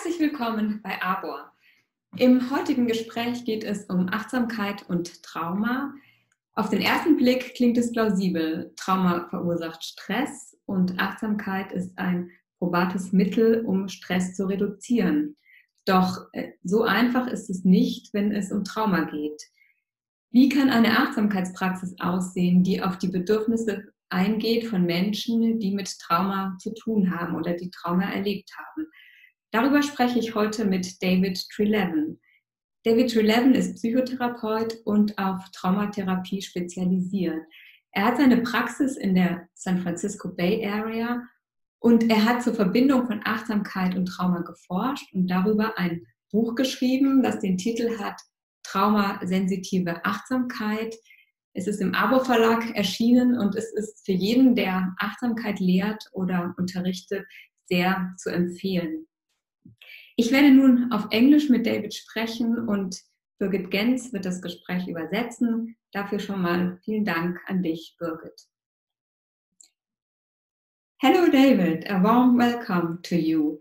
Herzlich willkommen bei Arbeit. Im heutigen Gespräch geht es um Achtsamkeit und Trauma. Auf den ersten Blick klingt es plausibel. Trauma verursacht Stress und Achtsamkeit ist ein probates Mittel, um Stress zu reduzieren. Doch so einfach ist es nicht, wenn es um Trauma geht. Wie kann eine Achtsamkeitspraxis aussehen, die auf die Bedürfnisse eingeht von Menschen, die mit Trauma zu tun haben oder die Trauma erlebt haben? Darüber spreche ich heute mit David Treleaven. David Treleaven ist Psychotherapeut und auf Traumatherapie spezialisiert. Er hat seine Praxis in der San Francisco Bay Area und er hat zur Verbindung von Achtsamkeit und Trauma geforscht und darüber ein Buch geschrieben, das den Titel hat Trauma-Sensitive Achtsamkeit. Es ist im Autor Verlag erschienen und es ist für jeden, der Achtsamkeit lehrt oder unterrichtet, sehr zu empfehlen. Ich werde nun auf Englisch mit David sprechen und Birgit Genz wird das Gespräch übersetzen. Dafür schon mal vielen Dank an dich, Birgit. Hello, David. A warm welcome to you.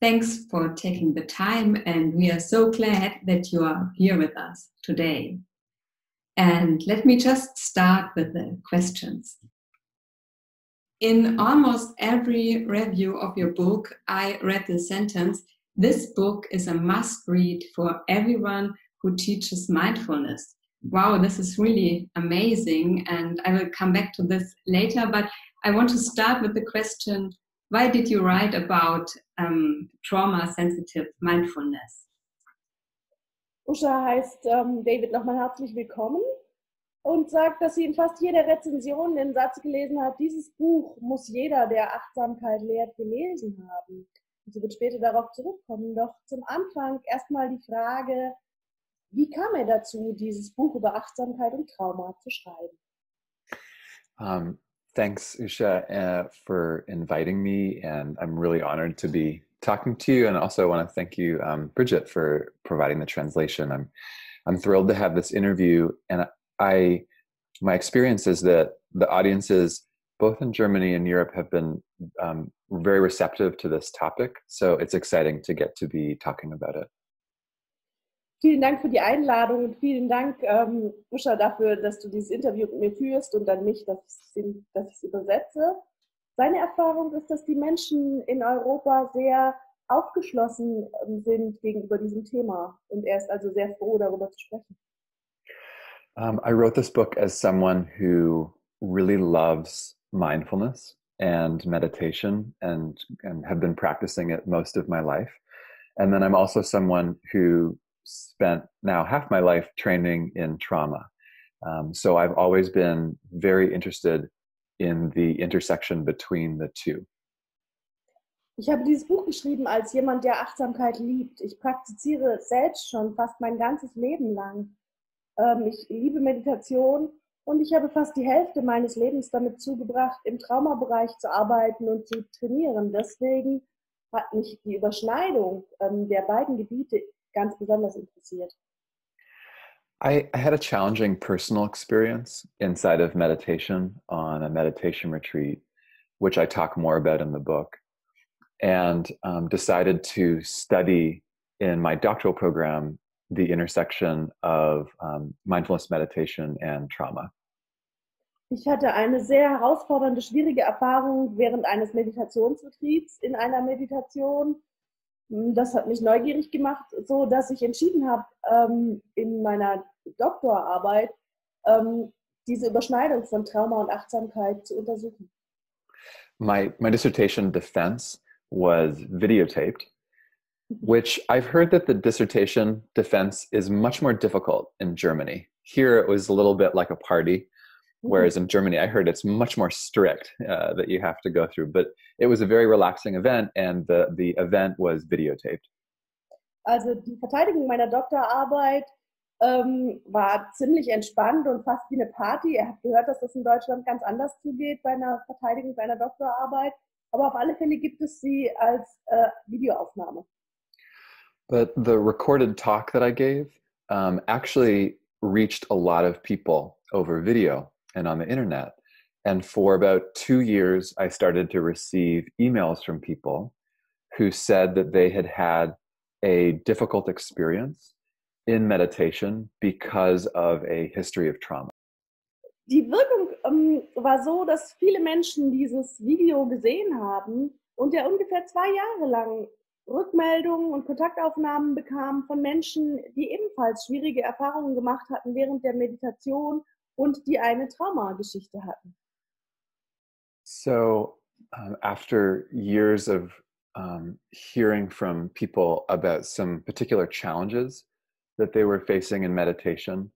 Thanks for taking the time, and we are so glad that you are here with us today. And let me just start with the questions. In almost every review of your book, I read the sentence, "This book is a must-read for everyone who teaches mindfulness." Wow, this is really amazing, and I will come back to this later, but I want to start with the question, why did you write about trauma-sensitive mindfulness? Usha heißt David nochmal herzlich willkommen und sagt, dass sie in fast jeder Rezension den Satz gelesen hat, dieses Buch muss jeder, der Achtsamkeit lehrt, gelesen haben. Und sie wird später darauf zurückkommen. Doch zum Anfang erstmal die Frage, wie kam er dazu, dieses Buch über Achtsamkeit und Trauma zu schreiben? Thanks, Usha, for inviting me, and I'm really honored to be talking to you. And also I want to thank you, Birgit, for providing the translation. I'm thrilled to have this interview, and my experience is that the audiences, both in Germany and Europe, have been very receptive to this topic. So it's exciting to get to be talking about it. Vielen Dank für die Einladung und vielen Dank, Usha, dafür, dass du dieses Interview mit mir führst und an mich, dass ich es übersetze. Seine Erfahrung ist, dass die Menschen in Europa sehr aufgeschlossen sind gegenüber diesem Thema und er ist also sehr froh, darüber zu sprechen. I wrote this book as someone who really loves mindfulness and meditation and have been practicing it most of my life. And then I'm also someone who spent now half my life training in trauma. So I've always been very interested in the intersection between the two. Ich habe dieses Buch geschrieben als jemand, der Achtsamkeit liebt. Ich praktiziere selbst schon fast mein ganzes Leben lang. Ich liebe Meditation und ich habe fast die Hälfte meines Lebens damit zugebracht, im Traumabereich zu arbeiten und zu trainieren. Deswegen hat mich die Überschneidung der beiden Gebiete ganz besonders interessiert. I had a challenging personal experience inside of meditation on a meditation retreat, which I talk more about in the book, and decided to study in my doctoral program the intersection of mindfulness meditation and trauma. Ich hatte eine sehr herausfordernde, schwierige Erfahrung während eines Meditationsretreats in einer Meditation. Das hat mich neugierig gemacht, so dass ich entschieden habe, in meiner Doktorarbeit diese Überschneidung von Trauma und Achtsamkeit zu untersuchen. My dissertation defense was videotaped, which I've heard that the dissertation defense is much more difficult in Germany. Here it was a little bit like a party, whereas in Germany I heard it's much more strict that you have to go through. But it was a very relaxing event and the event was videotaped. Also die Verteidigung meiner Doktorarbeit war ziemlich entspannt und fast wie eine Party. Er hat gehört, dass das in Deutschland ganz anders zugeht bei einer Verteidigung bei einer Doktorarbeit. Aber auf alle Fälle gibt es sie als Videoaufnahme. But the recorded talk that I gave actually reached a lot of people over video and on the internet. And for about 2 years, I started to receive emails from people who said that they had had a difficult experience in meditation because of a history of trauma. Die Wirkung war so, dass viele Menschen dieses Video gesehen haben und er ungefähr 2 Jahre lang Rückmeldungen und Kontaktaufnahmen bekam von Menschen, die ebenfalls schwierige Erfahrungen gemacht hatten während der Meditation und die eine Traumageschichte hatten. So after years of hearing from people about some particular challenges that they were facing in meditation,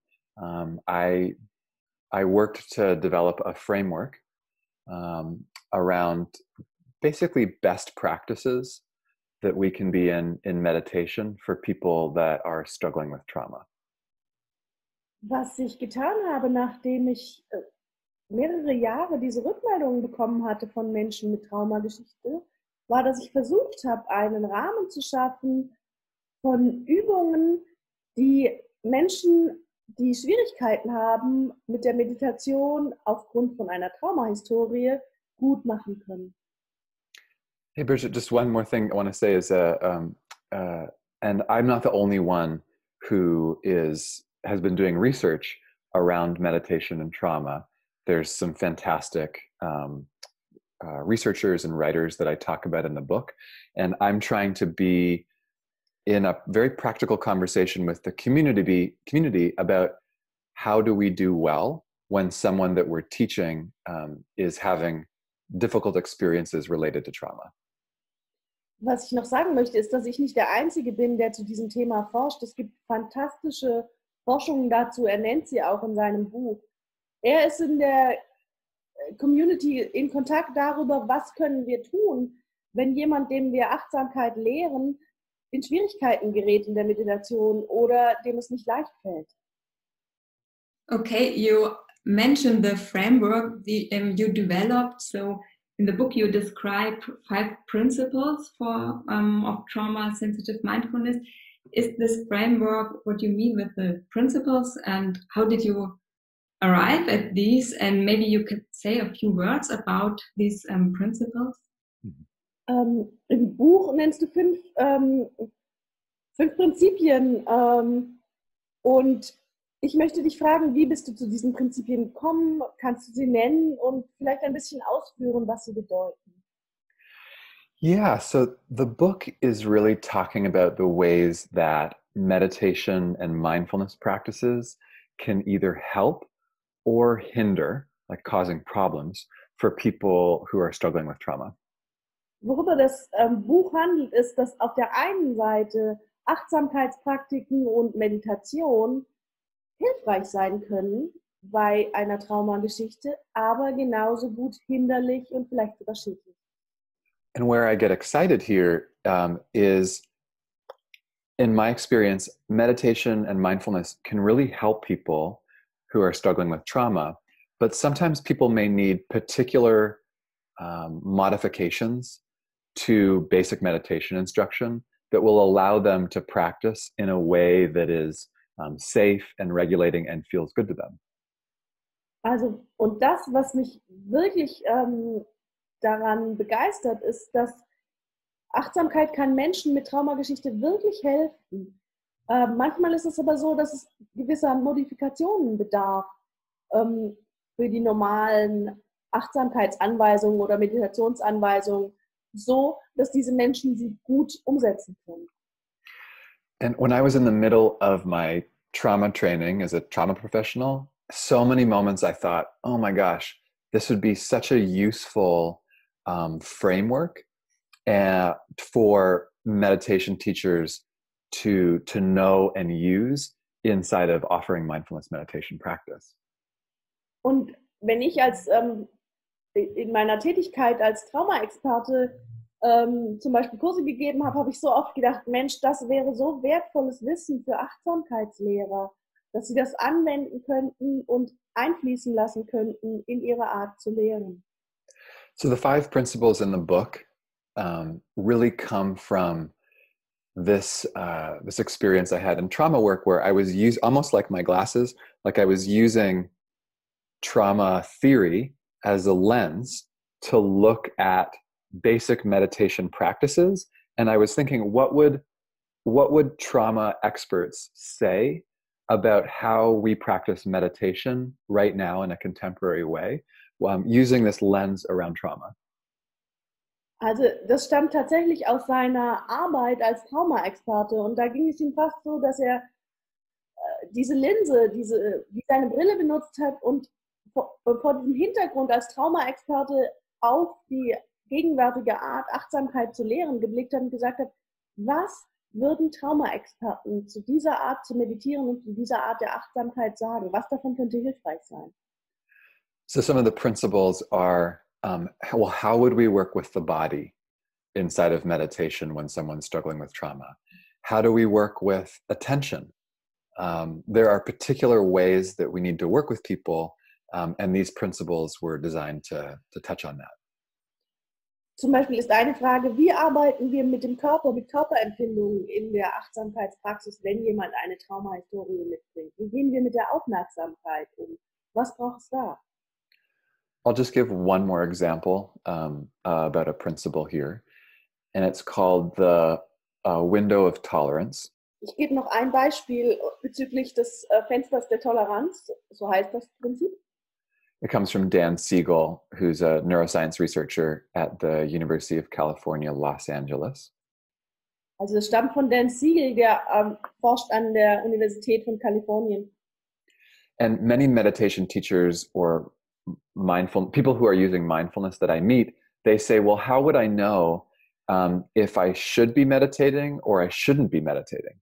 I worked to develop a framework around basically best practices that we can be in meditation for people that are struggling with trauma. Was ich getan habe, nachdem ich mehrere Jahre diese Rückmeldungen bekommen hatte von Menschen mit Traumageschichte, war, dass ich versucht habe, einen Rahmen zu schaffen von Übungen, die Menschen, die Schwierigkeiten haben mit der Meditation aufgrund von einer Traumahistorie, gut machen können. Hey, Birgit, just one more thing I want to say is, and I'm not the only one who has been doing research around meditation and trauma. There's some fantastic researchers and writers that I talk about in the book, and I'm trying to be in a very practical conversation with the community about how do we do well when someone that we're teaching is having difficult experiences related to trauma. Was ich noch sagen möchte, ist, dass ich nicht der Einzige bin, der zu diesem Thema forscht. Es gibt fantastische Forschungen dazu, er nennt sie auch in seinem Buch. Er ist in der Community in Kontakt darüber, was können wir tun, wenn jemand, dem wir Achtsamkeit lehren, in Schwierigkeiten gerät in der Meditation oder dem es nicht leicht fällt. Okay, you mentioned the framework you developed. So in the book you describe 5 principles of trauma-sensitive mindfulness. Is this framework what you mean with the principles, and how did you arrive at these? And maybe you could say a few words about these principles. Im Buch nennst du 5 Prinzipien und ich möchte dich fragen, wie bist du zu diesen Prinzipien gekommen? Kannst du sie nennen und vielleicht ein bisschen ausführen, was sie bedeuten? Yeah, so the book is really talking about the ways that meditation and mindfulness practices can either help or hinder, like causing problems, for people who are struggling with trauma. Worüber das Buch handelt, ist, dass auf der einen Seite Achtsamkeitspraktiken und Meditation hilfreich sein können bei einer Traumageschichte, aber genauso gut hinderlich und vielleicht sogar schädlich. And where I get excited here is, in my experience, meditation and mindfulness can really help people who are struggling with trauma, but sometimes people may need particular modifications to basic meditation instruction that will allow them to practice in a way that is safe and regulating and feels good to them. Also, und das, was mich wirklich daran begeistert, ist, dass Achtsamkeit kann Menschen mit Traumageschichte wirklich helfen. Manchmal ist es aber so, dass es gewisser Modifikationen bedarf für die normalen Achtsamkeitsanweisungen oder Meditationsanweisungen, so dass diese Menschen sie gut umsetzen können. And when I was in the middle of my trauma training as a trauma professional, so many moments I thought, oh my gosh, this would be such a useful framework for meditation teachers to know and use inside of offering mindfulness meditation practice. Und wenn ich in meiner Tätigkeit als Traumaexperte zum Beispiel Kurse gegeben habe, habe ich so oft gedacht, Mensch, das wäre so wertvolles Wissen für Achtsamkeitslehrer, dass sie das anwenden könnten und einfließen lassen könnten in ihre Art zu lehren. So the 5 principles in the book really come from this experience I had in trauma work, where I was almost like my glasses, like I was using trauma theory as a lens to look at basic meditation practices And I was thinking, what would trauma experts say about how we practice meditation right now in a contemporary way, using this lens around trauma? Also das stammt tatsächlich aus seiner Arbeit als Trauma-Experte und da ging es ihm fast so, dass er diese Linse, wie seine Brille benutzt hat und vor diesem Hintergrund als Trauma-Experte auf die gegenwärtige Art, Achtsamkeit zu lehren, geblickt hat und gesagt hat, was würden Trauma-Experten zu dieser Art zu meditieren und zu dieser Art der Achtsamkeit sagen? Was davon könnte hilfreich sein? So some of the principles are, how would we work with the body inside of meditation when someone's struggling with trauma? How do we work with attention? There are particular ways that we need to work with people, and these principles were designed to touch on that. Zum Beispiel ist eine Frage, wie arbeiten wir mit dem Körper, mit Körperempfindungen in der Achtsamkeitspraxis, wenn jemand eine Traumahistorie mitbringt? Wie gehen wir mit der Aufmerksamkeit um? Was braucht es da? I'll just give one more example about a principle here, and it's called the window of tolerance. Ich gebe noch ein Beispiel bezüglich des Fensters der Toleranz, so heißt das Prinzip. It comes from Dan Siegel, who's a neuroscience researcher at the University of California, Los Angeles. Also es stammt von Dan Siegel, der forscht an der Universität von Kalifornien. And many meditation teachers or people who are using mindfulness that I meet, they say, well, how would I know if I should be meditating or I shouldn't be meditating?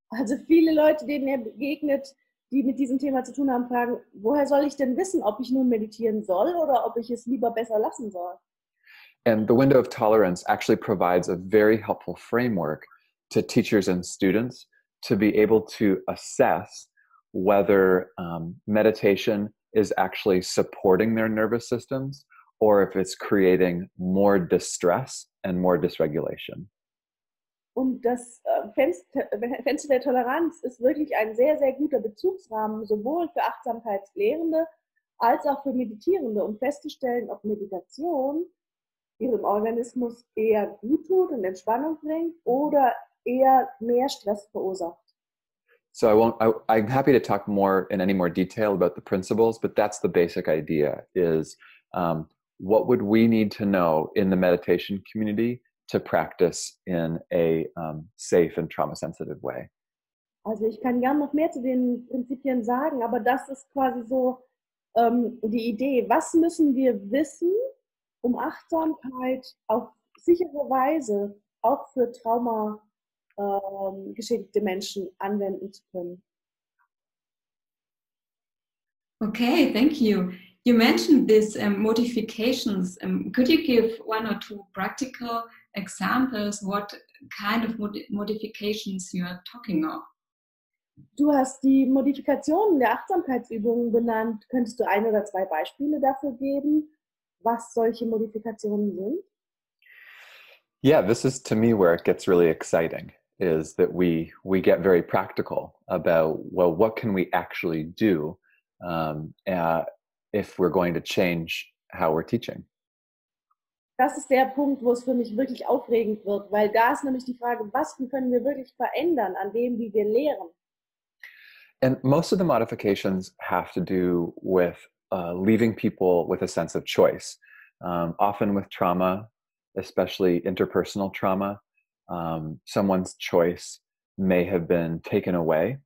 Also viele Leute, denen er begegnet, die mit diesem Thema zu tun haben, fragen, woher soll ich denn wissen, ob ich nun meditieren soll oder ob ich es lieber besser lassen soll? And the window of tolerance actually provides a very helpful framework to teachers and students to be able to assess whether meditation is actually supporting their nervous systems or if it's creating more distress and more dysregulation. Und das Fenster der Toleranz ist wirklich ein sehr, sehr guter Bezugsrahmen, sowohl für Achtsamkeitslehrende als auch für Meditierende, um festzustellen, ob Meditation ihrem Organismus eher gut tut und Entspannung bringt oder eher mehr Stress verursacht. So I'm happy to talk more in any more detail about the principles, but that's the basic idea is what would we need to know in the meditation community to practice in a safe and trauma-sensitive way. Also ich kann gern noch mehr zu den Prinzipien sagen, aber das ist quasi so die Idee. Was müssen wir wissen, um Achtsamkeit auf sichere Weise auch für Trauma geschädigte Menschen anwenden zu können? Okay, thank you. You mentioned these modifications. Could you give one or two practical examples what kind of modifications you are talking of? Du hast die Modifikationen der Achtsamkeitsübungen benannt. Könntest du ein oder zwei Beispiele dafür geben, was solche Modifikationen sind? Yeah, this is to me where it gets really exciting, is that we get very practical about, well, what can we actually do if we're going to change how we're teaching. Das ist der Punkt, wo es für mich wirklich aufregend wird, weil da ist nämlich die Frage, was können wir wirklich verändern an dem, wie wir lehren? And most of the modifications have to do with leaving people with a sense of choice. Often with trauma, especially interpersonal trauma, someone's choice may have been taken away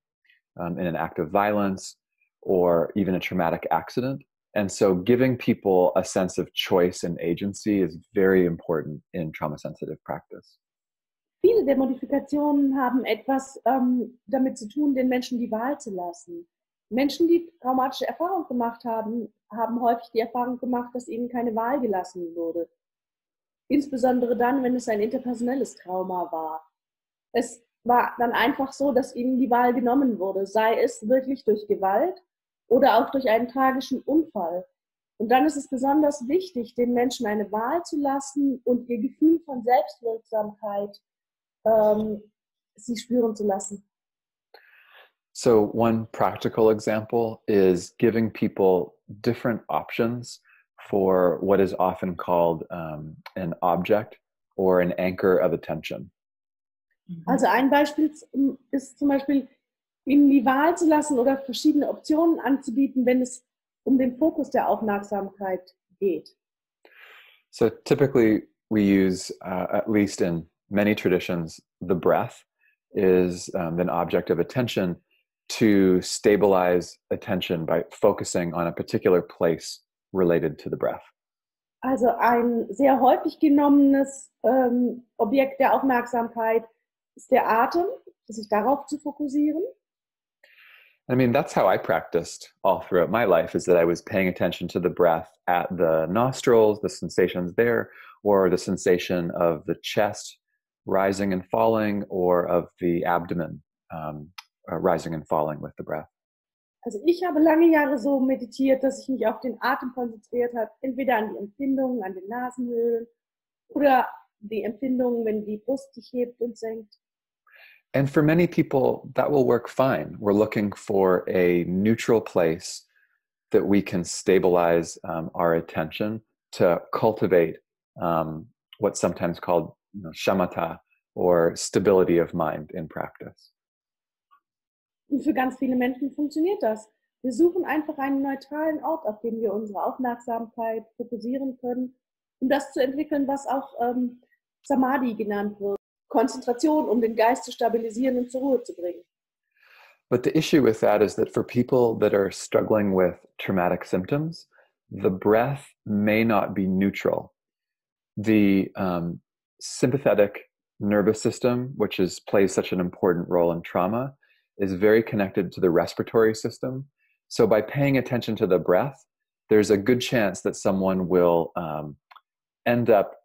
in an act of violence or even a traumatic accident. And so giving people a sense of choice and agency is very important in trauma-sensitive practice. Viele der Modifikationen haben etwas damit zu tun, den Menschen die Wahl zu lassen. Menschen, die traumatische Erfahrungen gemacht haben, haben häufig die Erfahrung gemacht, dass ihnen keine Wahl gelassen wurde. Insbesondere dann, wenn es ein interpersonelles Trauma war. Es war dann einfach so, dass ihnen die Wahl genommen wurde, sei es wirklich durch Gewalt oder auch durch einen tragischen Unfall. Und dann ist es besonders wichtig, den Menschen eine Wahl zu lassen und ihr Gefühl von Selbstwirksamkeit sie spüren zu lassen. So one practical example is giving people different options for what is often called an object or an anchor of attention. Also ein Beispiel ist zum Beispiel, ihnen die Wahl zu lassen oder verschiedene Optionen anzubieten, wenn es um den Fokus der Aufmerksamkeit geht. So typically we use, at least in many traditions, the breath is an object of attention to stabilize attention by focusing on a particular place related to the breath. Also ein sehr häufig genommenes Objekt der Aufmerksamkeit ist der Atem, sich darauf zu fokussieren. I mean, that's how I practiced all throughout my life, is that I was paying attention to the breath at the nostrils, the sensations there, or the sensation of the chest rising and falling, or of the abdomen rising and falling with the breath. Also ich habe lange Jahre so meditiert, dass ich mich auf den Atem konzentriert habe, entweder an die Empfindungen, an den Nasenhöhlen oder die Empfindungen, wenn die Brust sich hebt und senkt. And for many people, that will work fine. We're looking for a neutral place that we can stabilize our attention to cultivate what's sometimes called shamatha, or stability of mind in practice. Und für ganz viele Menschen funktioniert das. Wir suchen einfach einen neutralen Ort, auf dem wir unsere Aufmerksamkeit fokussieren können, um das zu entwickeln, was auch Samadhi genannt wird. Konzentration, um den Geist zu stabilisieren und zur Ruhe zu bringen. But the issue with that is that for people that are struggling with traumatic symptoms, the breath may not be neutral. The sympathetic nervous system, which plays such an important role in trauma, is very connected to the respiratory system. So by paying attention to the breath, there's a good chance that someone will end up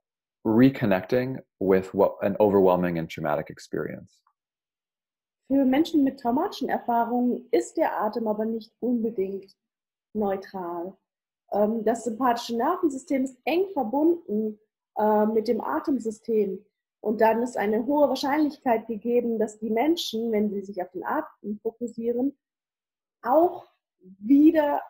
reconnecting with an overwhelming and traumatic experience. Für Menschen mit traumatischen Erfahrungen ist der Atem aber nicht unbedingt neutral. Das sympathische Nervensystem ist eng verbunden mit dem Atemsystem. Und dann ist eine hohe Wahrscheinlichkeit gegeben, dass die Menschen, wenn sie sich auf den Atem fokussieren, auch wieder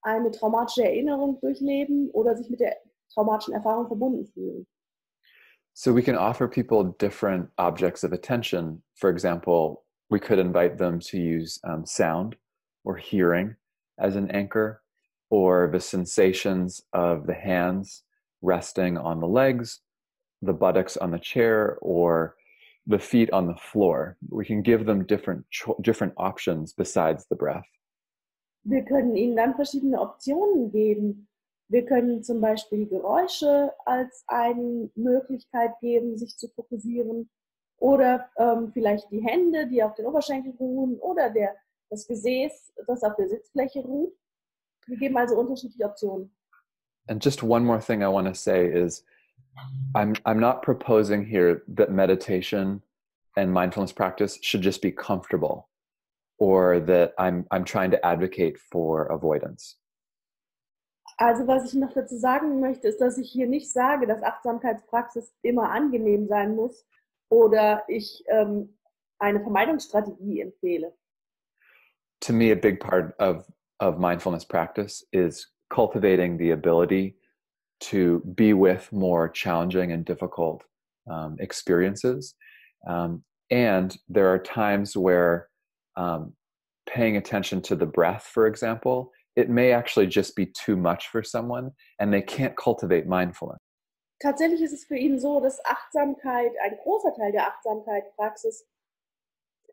eine traumatische Erinnerung durchleben oder sich mit der traumatischen Erfahrung verbunden fühlen. So we can offer people different objects of attention. For example, we could invite them to use sound or hearing as an anchor, or the sensations of the hands resting on the legs, the buttocks on the chair, or the feet on the floor. We can give them different options besides the breath. Wir können ihnen dann verschiedene Optionen geben. Wir können zum Beispiel Geräusche als eine Möglichkeit geben, sich zu fokussieren, oder vielleicht die Hände, die auf den Oberschenkeln ruhen, oder das Gesäß, das auf der Sitzfläche ruht. Wir geben also unterschiedliche Optionen. And just one more thing I want to say is, I'm not proposing here that meditation and mindfulness practice should just be comfortable, or that I'm trying to advocate for avoidance. Also was ich noch dazu sagen möchte, ist, dass ich hier nicht sage, dass Achtsamkeitspraxis immer angenehm sein muss oder ich eine Vermeidungsstrategie empfehle. To me, a big part of mindfulness practice is cultivating the ability to be with more challenging and difficult experiences. And there are times where paying attention to the breath, for example, it may actually just be too much for someone and they can't cultivate mindfulness. Tatsächlich ist es für ihn so, dass Achtsamkeit, ein großer Teil der Achtsamkeitspraxis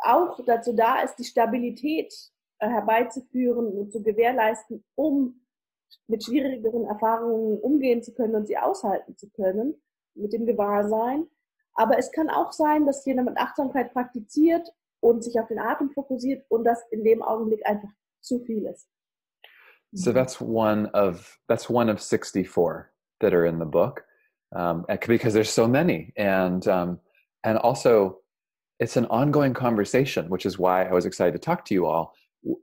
auch dazu da ist, die Stabilität herbeizuführen und zu gewährleisten, um mit schwierigeren Erfahrungen umgehen zu können und sie aushalten zu können mit dem Gewahrsein. Aber es kann auch sein, dass jemand mit Achtsamkeit praktiziert und sich auf den Atem fokussiert und das in dem Augenblick einfach zu viel ist. So that's one of 64 that are in the book, because there's so many, and also it's an ongoing conversation, which is why I was excited to talk to you all.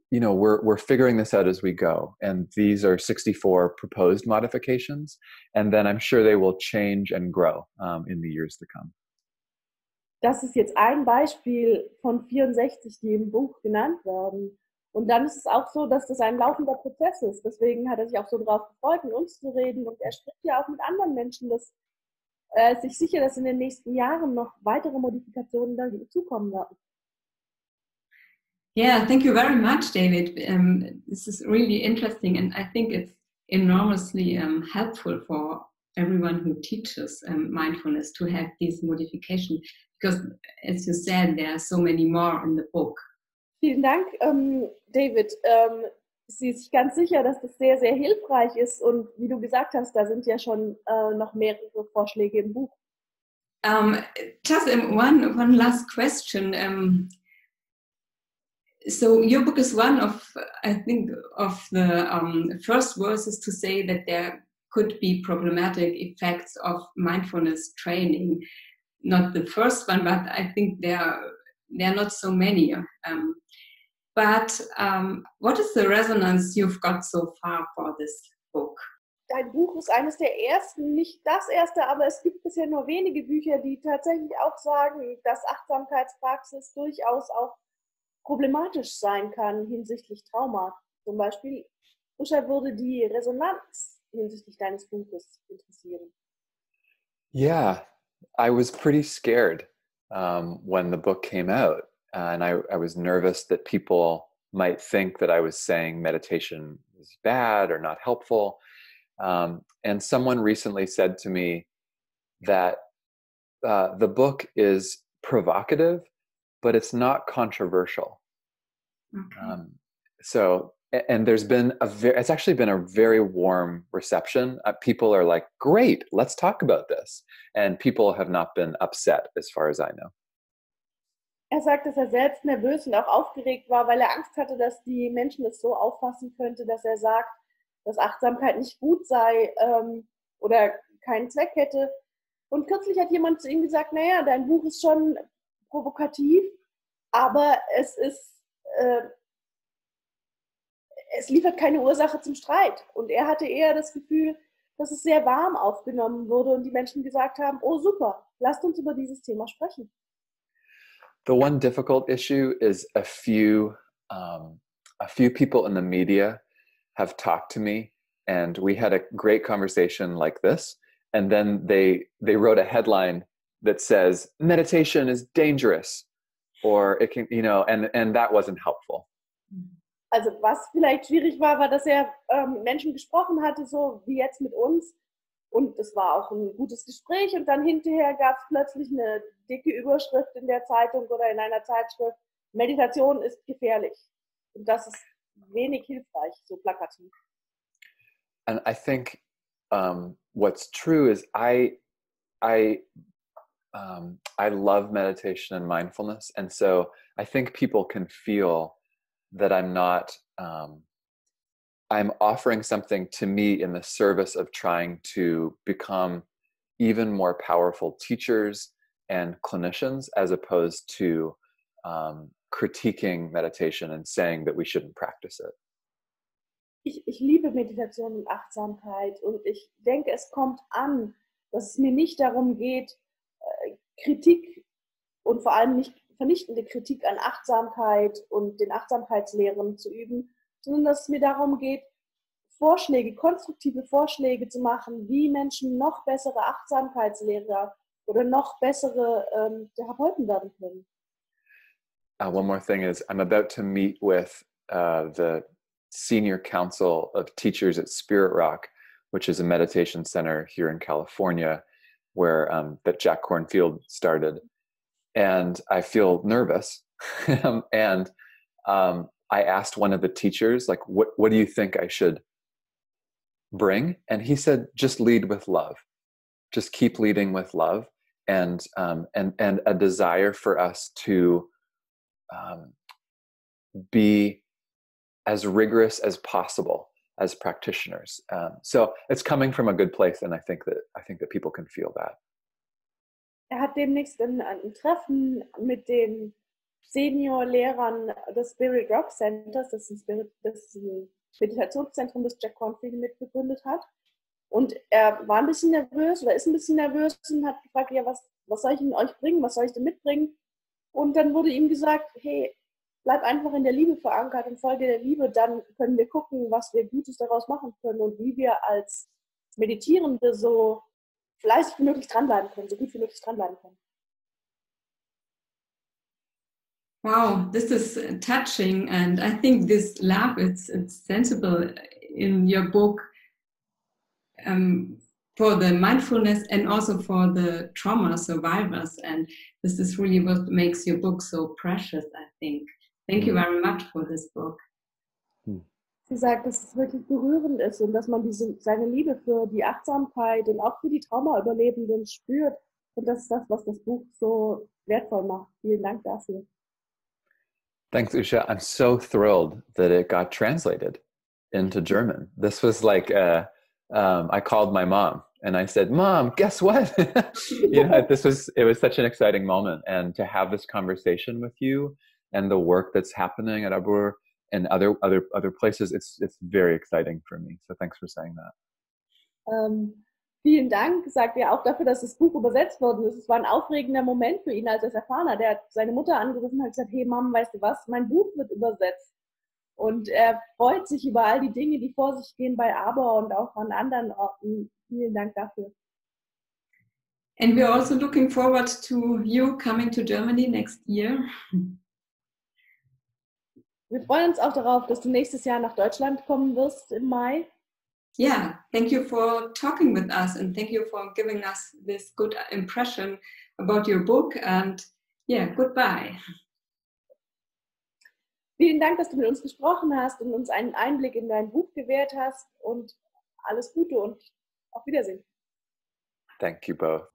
You know, we're figuring this out as we go, and these are 64 proposed modifications, and then I'm sure they will change and grow in the years to come. Das ist jetzt ein Beispiel von 64, die im Buch genannt werden. Und dann ist es auch so, dass das ein laufender Prozess ist. Deswegen hat er sich auch so drauf gefreut, mit uns zu reden. Und er spricht ja auch mit anderen Menschen, dass Er ist sich sicher, dass in den nächsten Jahren noch weitere Modifikationen dazukommen werden. Yeah, thank you very much, David. This is really interesting, and I think it's enormously helpful for everyone who teaches mindfulness to have these modifications, because, as you said, there are so many more in the book. Vielen Dank, David. Sie ist sich ganz sicher, dass das sehr, sehr hilfreich ist, und wie du gesagt hast, da sind ja schon noch mehrere Vorschläge im Buch. Just one last question. So your book is one of, I think, of the first verses to say that there could be problematic effects of mindfulness training. Not the first one, but I think there are not so many. But what is the resonance you've got so far for this book? Dein Buch ist eines der ersten, nicht das erste, aber es gibt bisher nur wenige Bücher, die tatsächlich auch sagen, dass Achtsamkeitspraxis durchaus auch problematisch sein kann hinsichtlich Trauma. Zum Beispiel, Usha, würde die Resonanz hinsichtlich deines Buches interessieren. Yeah, I was pretty scared when the book came out. And I was nervous that people might think that I was saying meditation is bad or not helpful. And someone recently said to me that the book is provocative, but it's not controversial. Okay. And it's actually been a very warm reception. People are like, great, let's talk about this. And people have not been upset as far as I know. Er sagt, dass er selbst nervös und auch aufgeregt war, weil er Angst hatte, dass die Menschen es so auffassen könnte, dass er sagt, dass Achtsamkeit nicht gut sei oder keinen Zweck hätte. Und kürzlich hat jemand zu ihm gesagt, naja, dein Buch ist schon provokativ, aber es liefert keine Ursache zum Streit. Und er hatte eher das Gefühl, dass es sehr warm aufgenommen wurde und die Menschen gesagt haben, oh super, lasst uns über dieses Thema sprechen. The one difficult issue is a few people in the media have talked to me, and we had a great conversation like this, and then they wrote a headline that says meditation is dangerous, or it can, and that wasn't helpful. Also was vielleicht schwierig war, dass er Menschen gesprochen hatte, so wie jetzt mit uns. Und es war auch ein gutes Gespräch, und dann hinterher gab es plötzlich eine dicke Überschrift in der Zeitung oder in einer Zeitschrift, Meditation ist gefährlich. Und das ist wenig hilfreich, so plakativ. And I think what's true is I love meditation and mindfulness, and so I think people can feel that I'm offering something to me in the service of trying to become even more powerful teachers and clinicians, as opposed to critiquing meditation and saying that we shouldn't practice it. Ich liebe Meditation und Achtsamkeit, und ich denke, es kommt an, dass es mir nicht darum geht, Kritik und vor allem nicht vernichtende Kritik an Achtsamkeit und den Achtsamkeitslehren zu üben, sondern dass es mir darum geht, konstruktive Vorschläge zu machen, wie Menschen noch bessere Achtsamkeitslehrer oder noch bessere Therapeuten werden können. One more thing is I'm about to meet with the Senior Council of Teachers at Spirit Rock, which is a meditation center here in California where that Jack Kornfield started. And I feel nervous. And I asked one of the teachers, like, what do you think I should bring? And he said, just lead with love. Just keep leading with love, and a desire for us to be as rigorous as possible as practitioners. So it's coming from a good place, and I think that people can feel that. Er hat demnächst ein Treffen mit den Senior-Lehrern des Spirit Rock Centers, das ist ein Meditationszentrum, das Jack Kornfield mitbegründet hat. Und er war ein bisschen nervös oder ist ein bisschen nervös und hat gefragt, ja, was soll ich denn euch bringen, was soll ich denn mitbringen? Und dann wurde ihm gesagt, hey, bleib einfach in der Liebe verankert und folge der Liebe, dann können wir gucken, was wir Gutes daraus machen können und wie wir als Meditierende so fleißig wie möglich dranbleiben können, so gut wie möglich dranbleiben können. Wow, this is touching, and I think this love it's sensible in your book for the mindfulness and also for the trauma survivors, and this is really what makes your book so precious, I think. Thank you very much for this book. Sie sagt, dass es wirklich berührend ist und dass man seine Liebe für die Achtsamkeit und auch für die Traumaüberlebenden spürt. Und das ist das, was das Buch so wertvoll macht. Vielen Dank dafür. Thanks, Usha. I'm so thrilled that it got translated into German. This was like, I called my mom and I said, Mom, guess what? It was such an exciting moment. And to have this conversation with you and the work that's happening at Arbeit and other places, it's very exciting for me. So thanks for saying that. Vielen Dank, sagt er auch dafür, dass das Buch übersetzt worden ist. Es war ein aufregender Moment für ihn, als er es erfahren hat. Er hat seine Mutter angerufen und hat gesagt, hey Mom, weißt du was, mein Buch wird übersetzt. Und er freut sich über all die Dinge, die vor sich gehen bei Arbeit und auch an anderen Orten. Vielen Dank dafür. And we're also looking forward to you coming to Germany next year. Wir freuen uns auch darauf, dass du nächstes Jahr nach Deutschland kommen wirst im Mai. Yeah, thank you for talking with us and thank you for giving us this good impression about your book and yeah, goodbye. Vielen Dank, dass du mit uns gesprochen hast und uns einen Einblick in dein Buch gewährt hast und alles Gute und auf Wiedersehen. Thank you both.